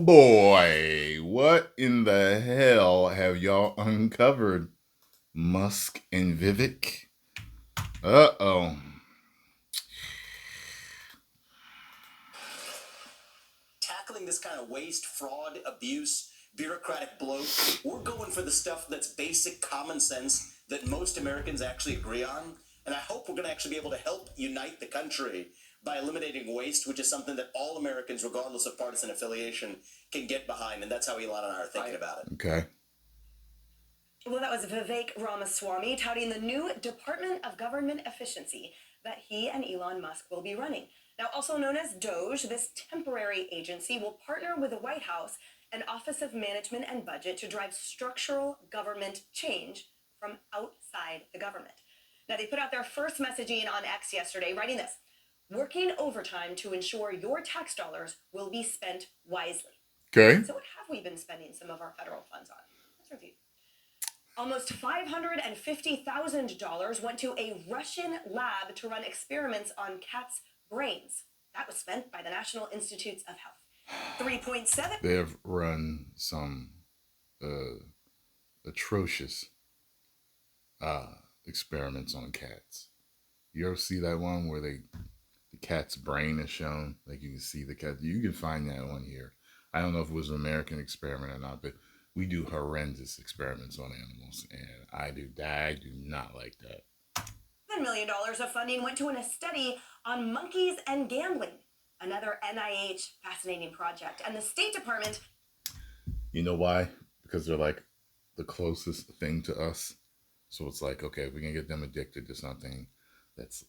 boy, what in the hell have y'all uncovered, Musk and Vivek? Uh-oh. Tackling this kind of waste, fraud, abuse, bureaucratic bloat, we're going for the stuff that's basic common sense that most Americans actually agree on. And I hope we're going to actually be able to help unite the country by eliminating waste, which is something that all Americans, regardless of partisan affiliation, can get behind. And that's how Elon and I are thinking about it. Okay. Well, that was Vivek Ramaswamy touting the new Department of Government Efficiency that he and Elon Musk will be running. Now, also known as d.o.g.e, this temporary agency will partner with the White House and Office of Management and Budget to drive structural government change from outside the government. Now, they put out their first messaging on X yesterday, writing this: working overtime to ensure your tax dollars will be spent wisely. Okay. So what have we been spending some of our federal funds on? Let's review. Almost $550,000 went to a Russian lab to run experiments on cats' brains. That was spent by the National Institutes of Health. 3.7. They have run some atrocious experiments on cats. You ever see that one where the cat's brain is shown? Like you can see the cat. You can find that on here. I don't know if it was an American experiment or not, but we do horrendous experiments on animals, and I do not like that. $7 million of funding went to a study on monkeys and gambling, another NIH fascinating project. And the State Department... You know why? Because they're like the closest thing to us. So it's like, okay, if we can get them addicted to something that's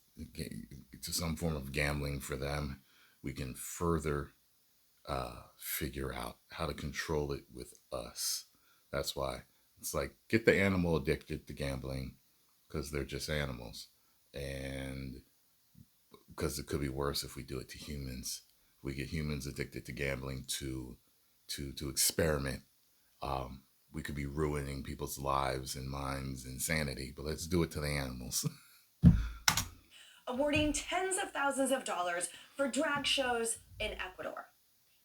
to some form of gambling for them, we can further figure out how to control it with us. That's why it's like, get the animal addicted to gambling because they're just animals, and because it could be worse if we do it to humans. We get humans addicted to gambling to experiment. We could be ruining people's lives and minds and sanity, but let's do it to the animals. Awarding tens of thousands of dollars for drag shows in Ecuador.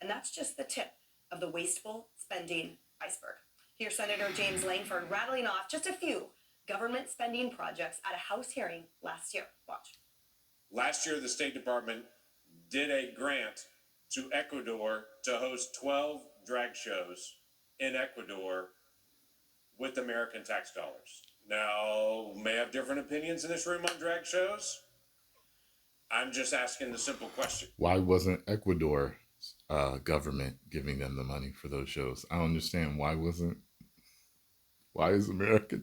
And that's just the tip of the wasteful spending iceberg. Here's Senator James Langford rattling off just a few government spending projects at a House hearing last year. Watch. Last year, the State Department did a grant to Ecuador to host 12 drag shows in Ecuador with American tax dollars. Now, we may have different opinions in this room on drag shows. I'm just asking the simple question. Why wasn't Ecuador government giving them the money for those shows? I don't understand. Why is America...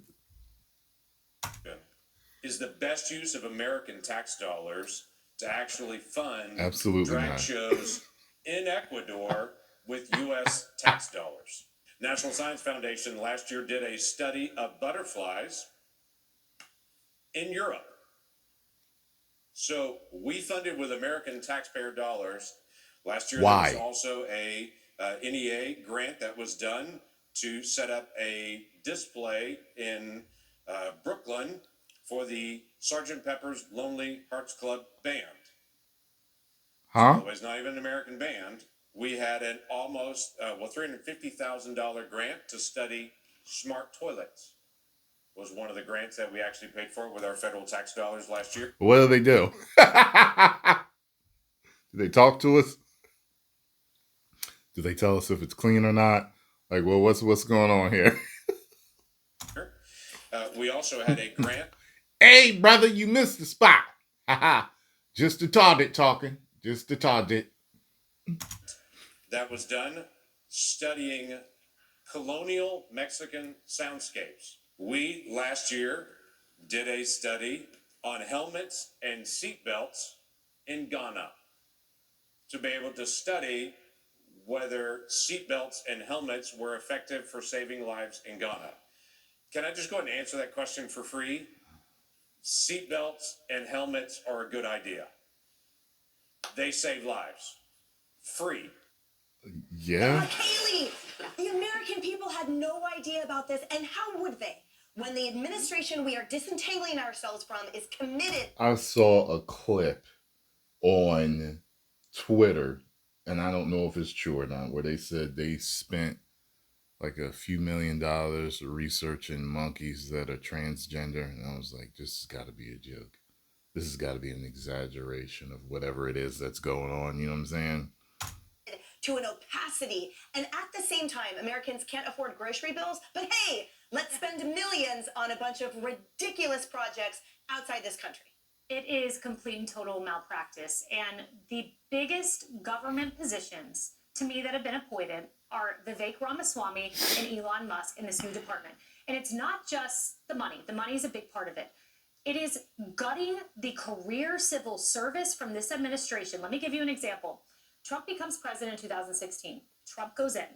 Is the best use of American tax dollars to actually fund Absolutely drag not. shows in Ecuador with U.S. tax dollars. National Science Foundation last year did a study of butterflies in Europe. So we funded with American taxpayer dollars. Last year, Why? there was also a NEA grant that was done to set up a display in Brooklyn for the Sgt. Pepper's Lonely Hearts Club Band. Huh? So it's not even an American band. We had an almost $350,000 grant to study smart toilets. Was one of the grants that we actually paid for with our federal tax dollars last year. What do they do? Do they talk to us? Do they tell us if it's clean or not? Like, well, what's going on here? We also had a grant. Hey, brother, you missed the spot. Just the target talking. Just the target. That was done studying colonial Mexican soundscapes. We, last year, did a study on helmets and seatbelts in Ghana to be able to study whether seatbelts and helmets were effective for saving lives in Ghana. Can I just go ahead and answer that question for free? Seatbelts and helmets are a good idea. They save lives. Free. Yeah. Haley, the American people had no idea about this, and how would they? When the administration we are disentangling ourselves from is committed. I saw a clip on Twitter, and I don't know if it's true or not, where they said they spent like a few $1,000,000 researching monkeys that are transgender, and I was like, this has got to be a joke. This has got to be an exaggeration of whatever it is that's going on. You know what I'm saying? To an opacity, and at the same time, Americans can't afford grocery bills. But hey, let's spend millions on a bunch of ridiculous projects outside this country. It is complete and total malpractice. And the biggest government positions to me that have been appointed are Vivek Ramaswamy and Elon Musk in this new department. And it's not just the money. The money is a big part of it. It is gutting the career civil service from this administration. Let me give you an example. Trump becomes president in 2016. Trump goes in.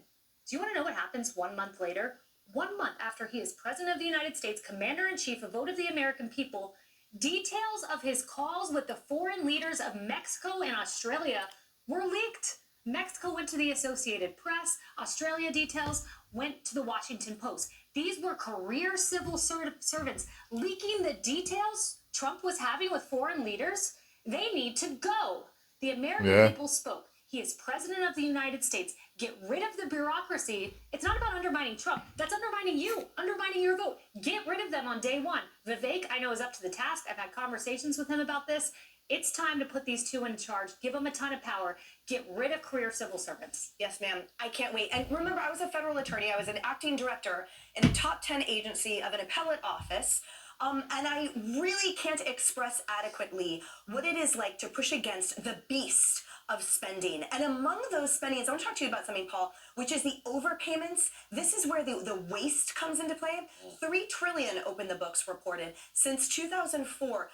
Do you want to know what happens 1 month later? 1 month after he is president of the United States, commander-in-chief, a vote of the American people, details of his calls with the foreign leaders of Mexico and Australia were leaked. Mexico went to the Associated Press. Australia details went to the Washington Post. These were career civil servants leaking the details Trump was having with foreign leaders. They need to go. The American people spoke. He is president of the United States. Get rid of the bureaucracy. It's not about undermining Trump. That's undermining you, undermining your vote. Get rid of them on day one. Vivek, I know, is up to the task. I've had conversations with him about this. It's time to put these two in charge. Give them a ton of power. Get rid of career civil servants. Yes, ma'am. I can't wait. And remember, I was a federal attorney. I was an acting director in a top 10 agency of an appellate office. And I really can't express adequately what it is like to push against the beast of spending. And among those spendings, I want to talk to you about something, Paul, which is the overpayments. This is where the waste comes into play. $3 trillion, Open the Books reported, since 2004.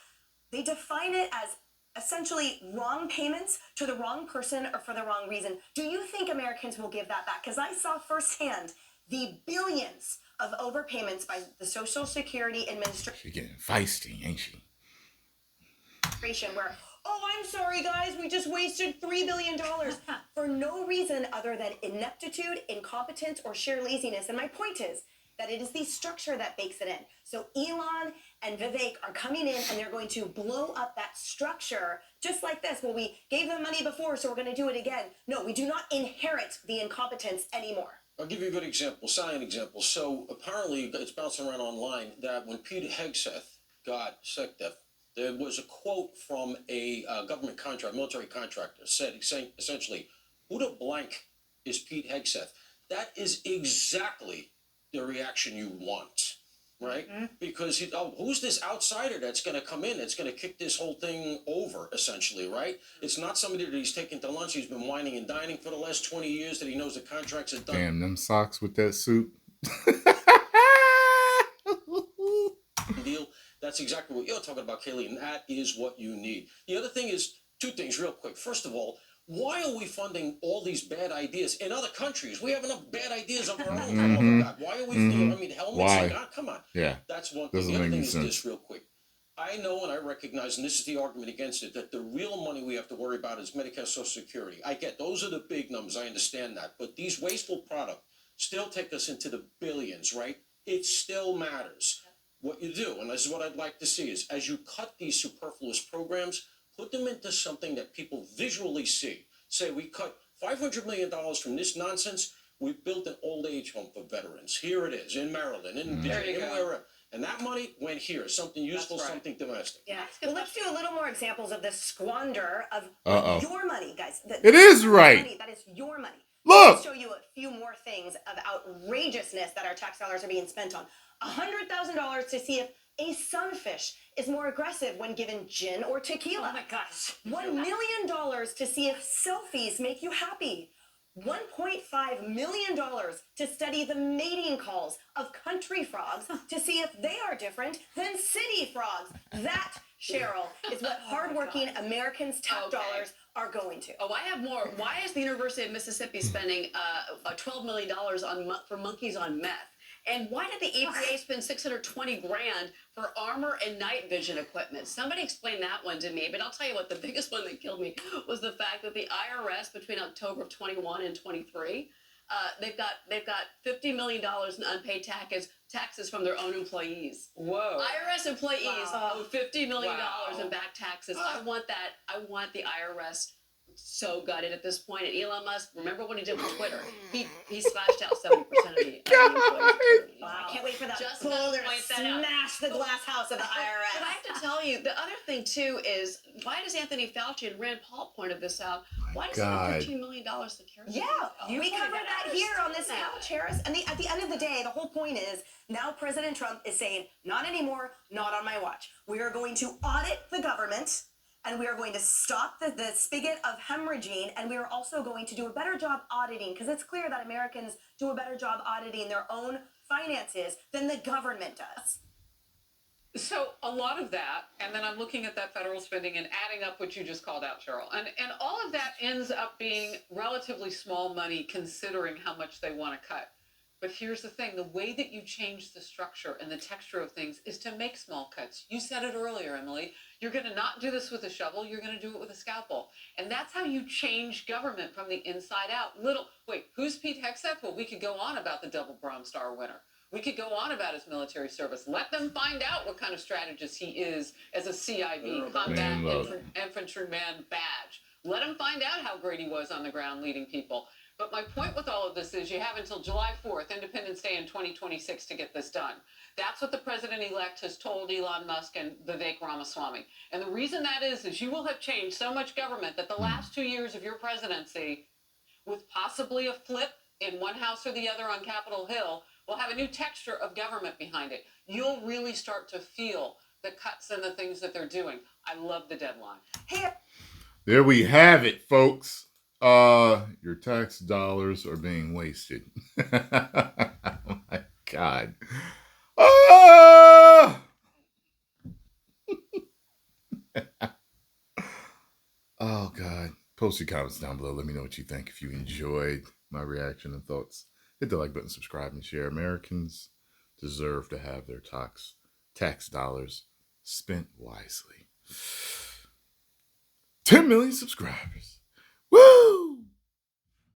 They define it as essentially wrong payments to the wrong person or for the wrong reason. Do you think Americans will give that back? Because I saw firsthand the billions of overpayments by the Social Security Administration. She's getting feisty, ain't she? Where, oh, I'm sorry, guys, we just wasted $3 billion for no reason other than ineptitude, incompetence, or sheer laziness. And my point is that it is the structure that bakes it in. So Elon and Vivek are coming in and they're going to blow up that structure just like this. Well, we gave them money before, so we're going to do it again. No, we do not inherit the incompetence anymore. I'll give you a good example, salient example. So apparently it's bouncing around online that when Pete Hegseth got sick, there was a quote from a government contract, military contractor, saying essentially, who the blank is Pete Hegseth? That is exactly the reaction you want, right? Mm-hmm. Because who's this outsider that's going to come in, that's going to kick this whole thing over, essentially, right? It's not somebody that he's taken to lunch, he's been whining and dining for the last 20 years, that he knows the contracts are done. Damn, them socks with that suit. Deal. That's exactly what you're talking about, Kaylee, and that is what you need. The other thing is, two things real quick. First of all, why are we funding all these bad ideas in other countries? We have enough bad ideas of our own. Mm-hmm. Why are we funding, helmets? Why? Come on. Yeah. That's one thing. The other thing is this real quick. I know and I recognize, and this is the argument against it, that the real money we have to worry about is Medicare, Social Security. I get those are the big numbers. I understand that. But these wasteful products still take us into the billions, right? It still matters. What you do, and this is what I'd like to see, is as you cut these superfluous programs, put them into something that people visually see. Say, we cut $500 million from this nonsense. We built an old age home for veterans. Here it is, in Maryland, in Virginia, wherever. And that money went here, something useful, something domestic. Yeah. Well, let's do a little more examples of this squander of your money, guys. It is right. Money, that is your money. Look. I'll show you a few more things of outrageousness that our tax dollars are being spent on. $100,000 to see if a sunfish is more aggressive when given gin or tequila. Oh my gosh. $1 million to see if selfies make you happy. $1.5 million to study the mating calls of country frogs to see if they are different than city frogs. That, Cheryl, is what hardworking Americans' tax dollars are going to. Oh, I have more. Why is the University of Mississippi spending $12 million for monkeys on meth? And why did the EPA spend $620 grand for armor and night vision equipment? Somebody explain that one to me. But I'll tell you what, the biggest one that killed me was the fact that the IRS between October of 21 and 23, they've got $50 million in unpaid taxes from their own employees. Whoa! IRS employees owe $50 million in back taxes. I want that. I want the IRS so gutted at this point. And Elon Musk, remember what he did with Twitter? He slashed out 70% of the employees. Wow. I can't wait for that Just boulder point to that out. smash the glass house of the IRS. But I have to tell you, the other thing too is, why does Anthony Fauci and Rand Paul pointed this out? Why does he have $13 million security? Yeah, we covered that here on this couch, Harris. And at the end of the day, the whole point is now President Trump is saying, not anymore, not on my watch. We are going to audit the government, and we are going to stop the spigot of hemorrhaging, and we are also going to do a better job auditing, because it's clear that Americans do a better job auditing their own finances than the government does. So a lot of that, and then I'm looking at that federal spending and adding up what you just called out, Cheryl, and all of that ends up being relatively small money considering how much they want to cut. But here's the thing, the way that you change the structure and the texture of things is to make small cuts. You said it earlier, Emily. You're going to not do this with a shovel, you're going to do it with a scalpel. And that's how you change government from the inside out. Wait, who's Pete Hegseth? Well, we could go on about the double Bronze Star winner. We could go on about his military service. Let them find out what kind of strategist he is as a CIB, Combat Infantryman badge. Let him find out how great he was on the ground leading people. But my point with all of this is you have until July 4th, Independence Day in 2026, to get this done. That's what the president-elect has told Elon Musk and Vivek Ramaswamy. And the reason that is you will have changed so much government that the last 2 years of your presidency, with possibly a flip in one house or the other on Capitol Hill, will have a new texture of government behind it. You'll really start to feel the cuts and the things that they're doing. I love the deadline. Hey, there we have it, folks. Your tax dollars are being wasted. Oh my God. Oh God. Post your comments down below. Let me know what you think. If you enjoyed my reaction and thoughts, hit the like button, subscribe, and share. Americans deserve to have their tax dollars spent wisely. 10 million subscribers. Woo!